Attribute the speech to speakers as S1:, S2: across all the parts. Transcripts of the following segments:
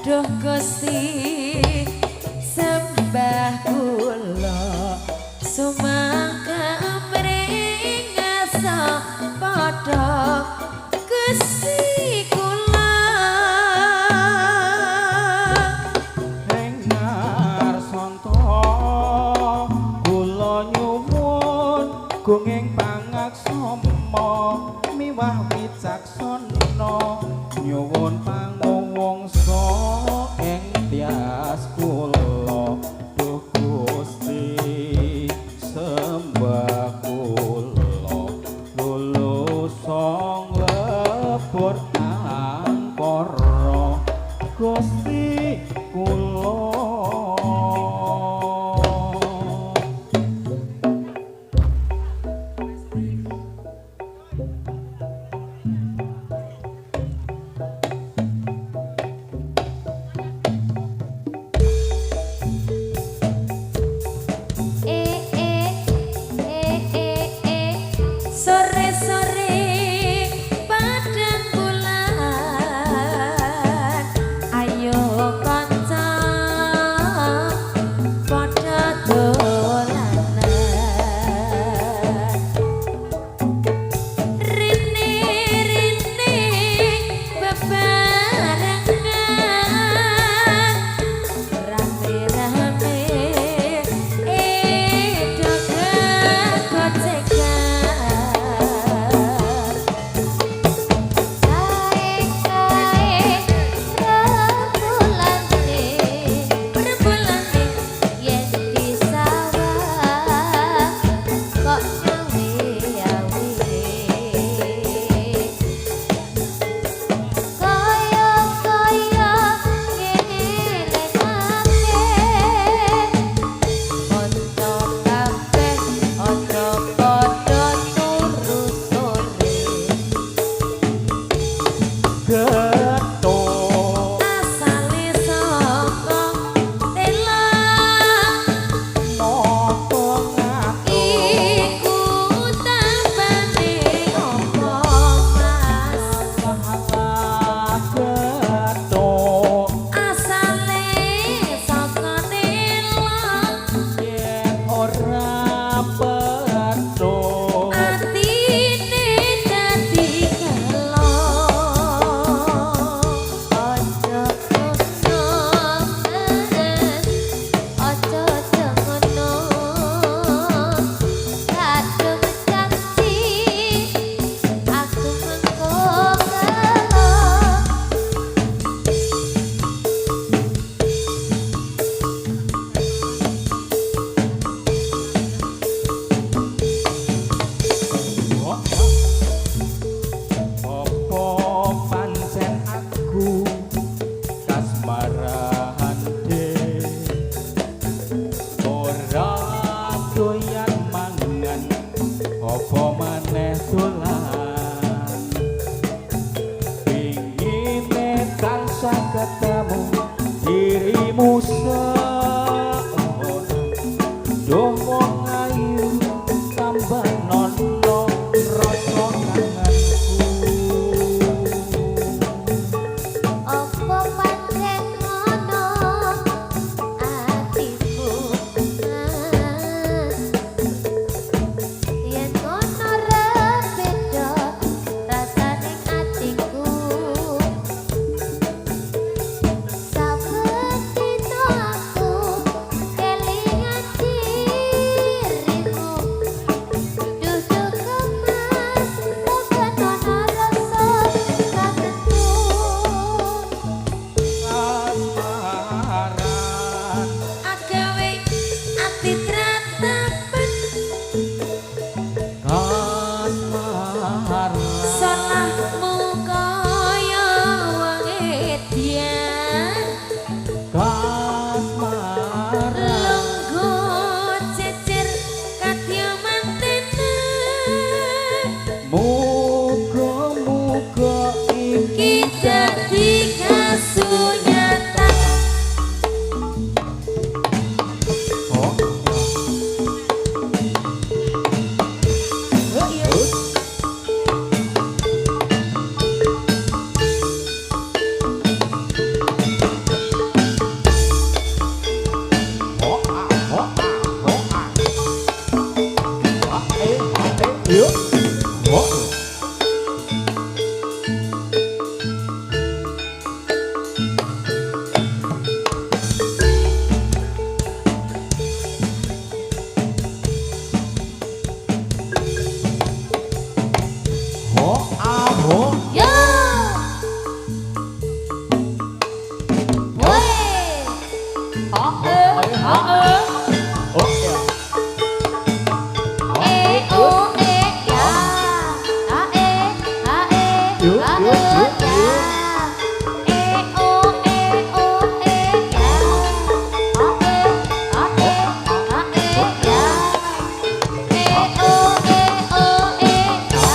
S1: Duh Gusti sembah kula sumangga mringasa padha Gusti kula
S2: Hengar santa kula nyuwun gunging pangaksama miwah wicaksana nyuwun pangungsa ing tias kula Duh Gusti sembah kula lulusong lebur angkara Gusti kula
S1: sore-sore padang bulan ayo
S2: Ho a ho.
S1: Yo. Woi. Ho ơ. Ho ơ.
S2: Oh ya.
S1: E o e ya. A e. A e.
S2: Yo,
S1: A
S2: yo,
S1: e
S2: yo,
S1: ya.
S2: yo.
S1: E o e o e ya. A e. A e. A e ya. E o e ya.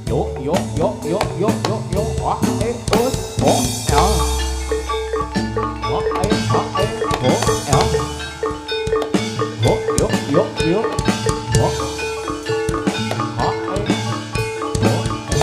S2: Yo yo yo yo yo yo yo. Ho e us. Ho ya. Ho e ho ya. Ho yo yo yo. Ho. Ho e ho ya.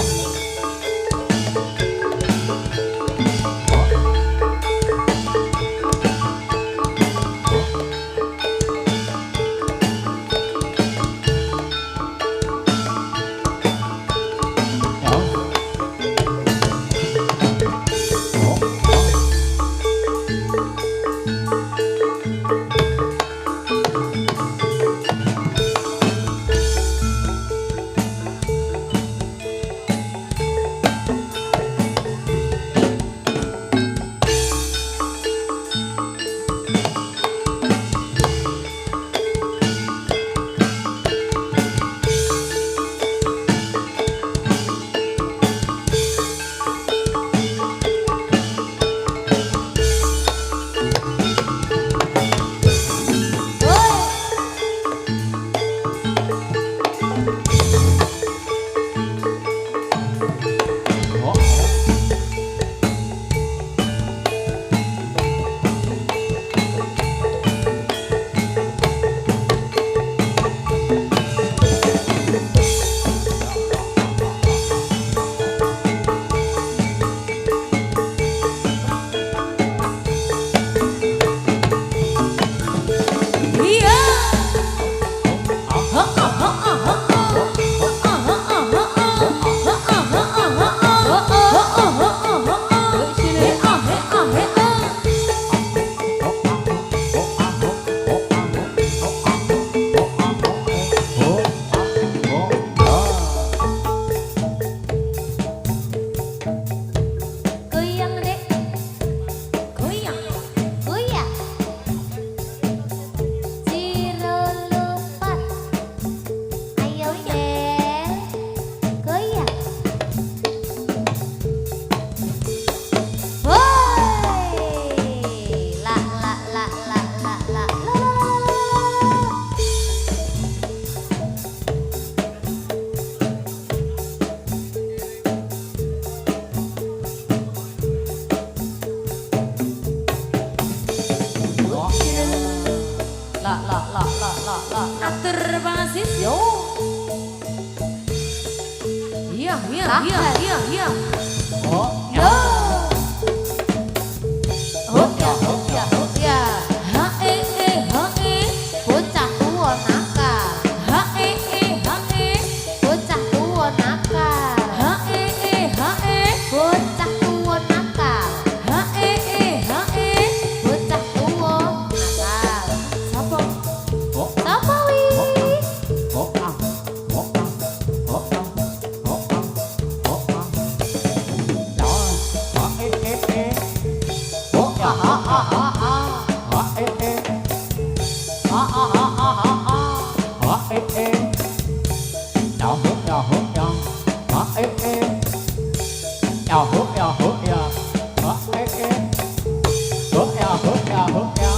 S1: Iya. Goyang dek, goyang, goyang. Ciro lupat, ayo deh, goyang. Woi, la la la la la la la. Atur basis yo. Iya iya iya iya iya.
S2: Ho
S1: Yo. Hopya hopya hopya. Ha e ha e. Bocah tua nakal. Ha e ha e. Bocah tua nakal. Ha e ha e. Bocah tua nakal. Ha e ha e. Bocah tua nakal. Sapa?
S2: ho
S1: Sapa wi?
S2: ho ho ho ho ho ho ho. Đó. Ho e e. Ho ya ha ha ha ha. Ho e e. Ha ha ha ha ha ha. Ho e e. Đó ho ya ho ya. Ho e e. Đó ho ya ho ya. Ho e e. Ho ya ho ya ho ya.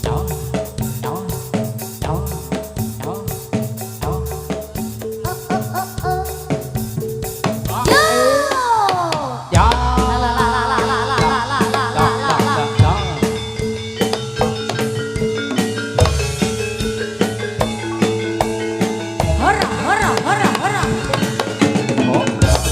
S2: Đó. Đó. Đó. Đó. Đó.
S1: Yo.
S2: Dạ.
S1: La la la la la la la la la la la la.
S2: Đó.
S1: Hora hora hora hora.
S2: Hổ.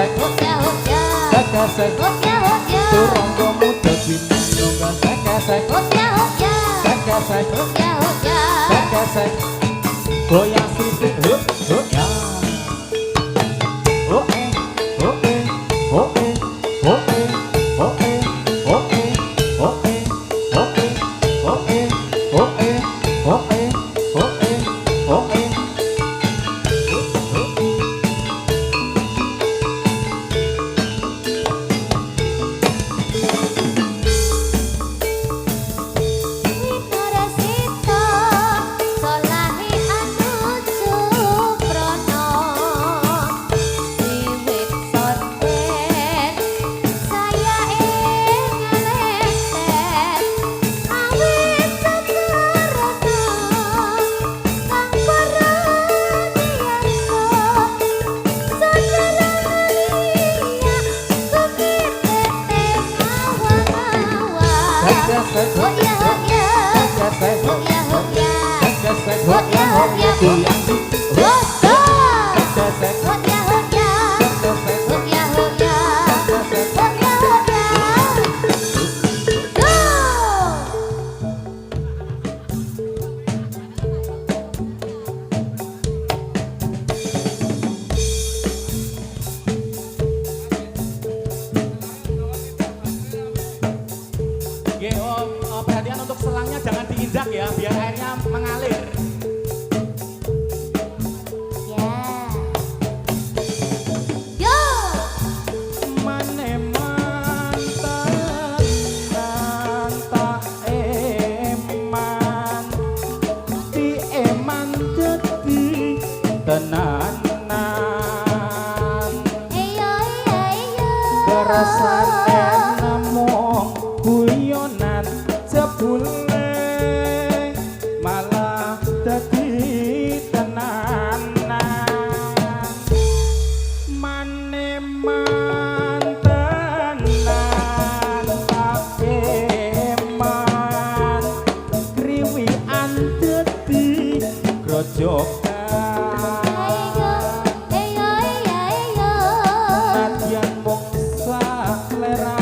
S2: Sekesek
S1: hokya hokya
S2: Sekesek
S1: hokya hokya
S2: Turanggamu dadi menungga sekesek
S1: hokya hokya
S2: Sekesek
S1: hokya hokya
S2: Sekesek Goyang sisik huk huk ya Oh eh oh eh oh eh oh eh oh eh oh eh oh eh oh eh oh eh oh eh oh eh oh eh oh eh
S1: Winara sita solahe anuju prana wiwit sonten saya ing lenten awit sekarana kang parani yarsa saudara liya kukitete ngawang-ngawang
S2: Sekesek
S1: hokya hokya
S2: Sekesek
S1: hokya hokya
S2: Sekesek
S1: hokya hokya
S2: Goyang sisik
S1: Rosto
S2: Sekesek
S1: hokya hokya
S2: Sekesek
S1: hokya hokya
S2: Sekesek
S1: hokya hokya Go
S2: Oke, perhatian untuk selangnya jangan diinjak ya, biar airnya mengalir.
S1: ya yo
S2: Mane mantan tak eman, di eman jadi tenanan.
S1: eyo eyo eyo
S2: Kerasane namung guyonan jebule malah dadi tenanan. Mane mantenan tak eman, kriwian dadi grojokan.
S1: eyo eyo eyo
S2: Nadyan mung selera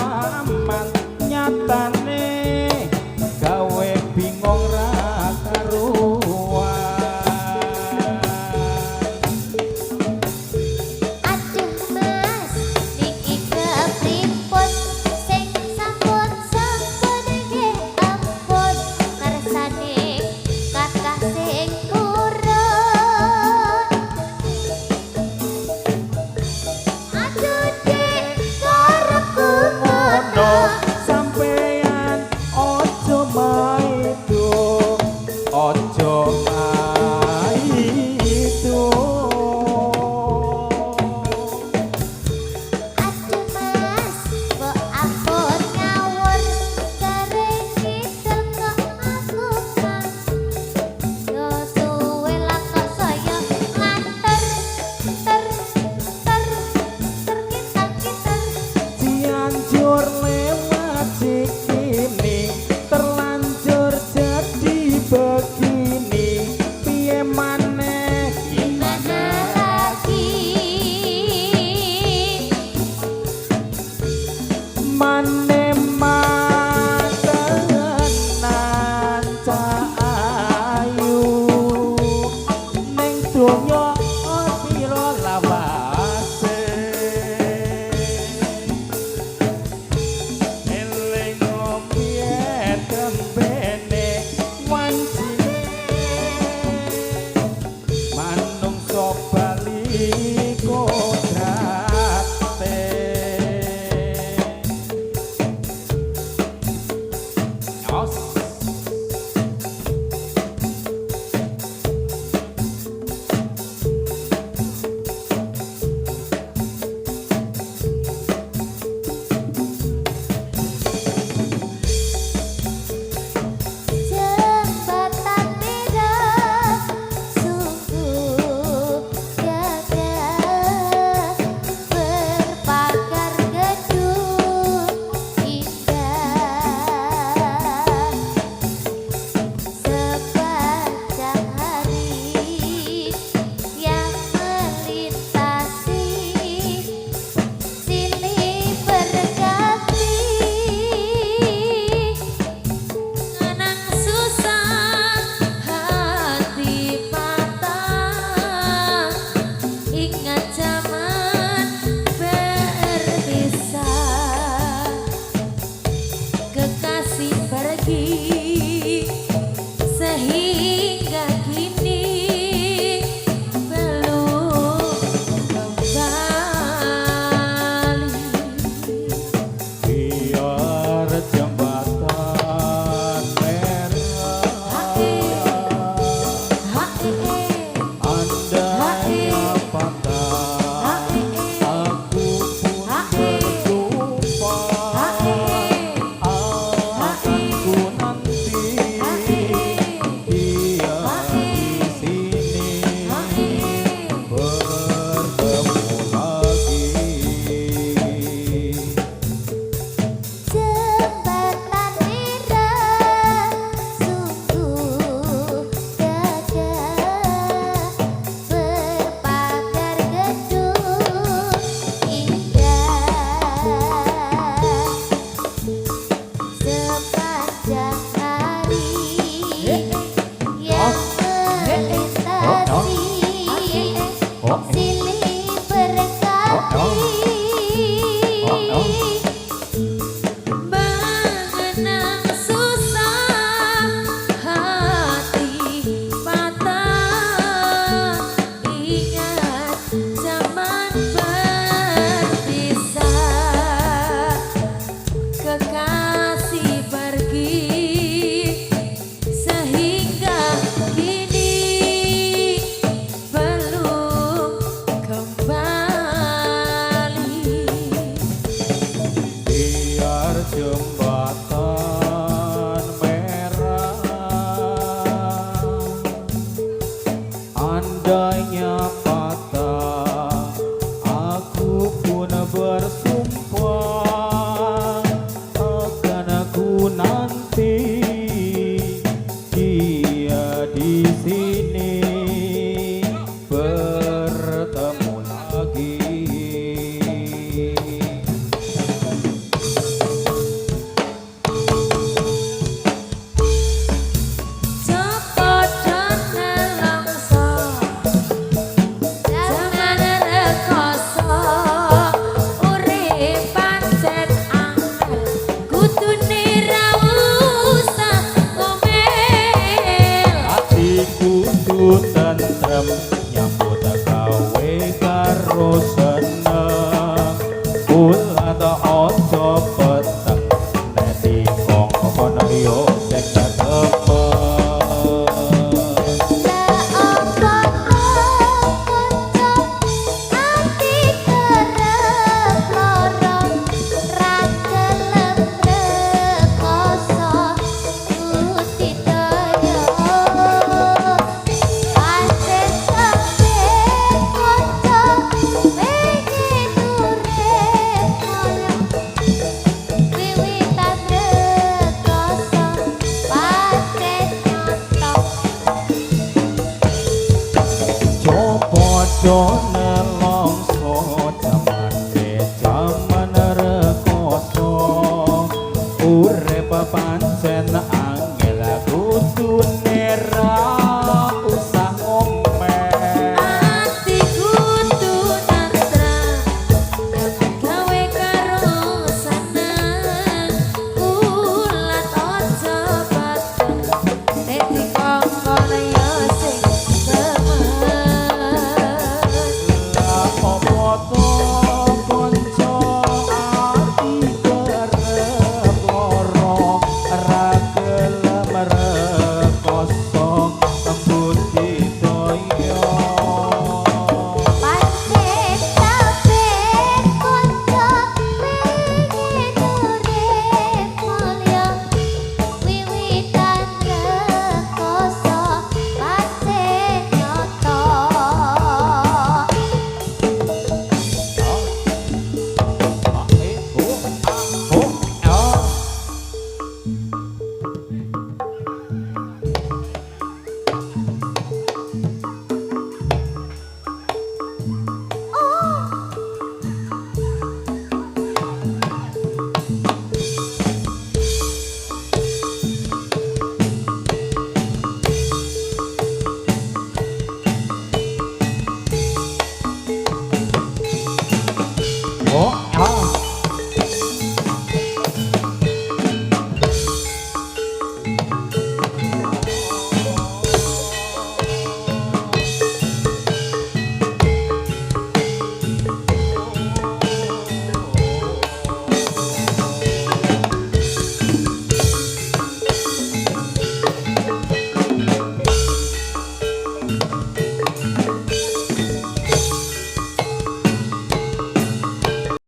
S2: ta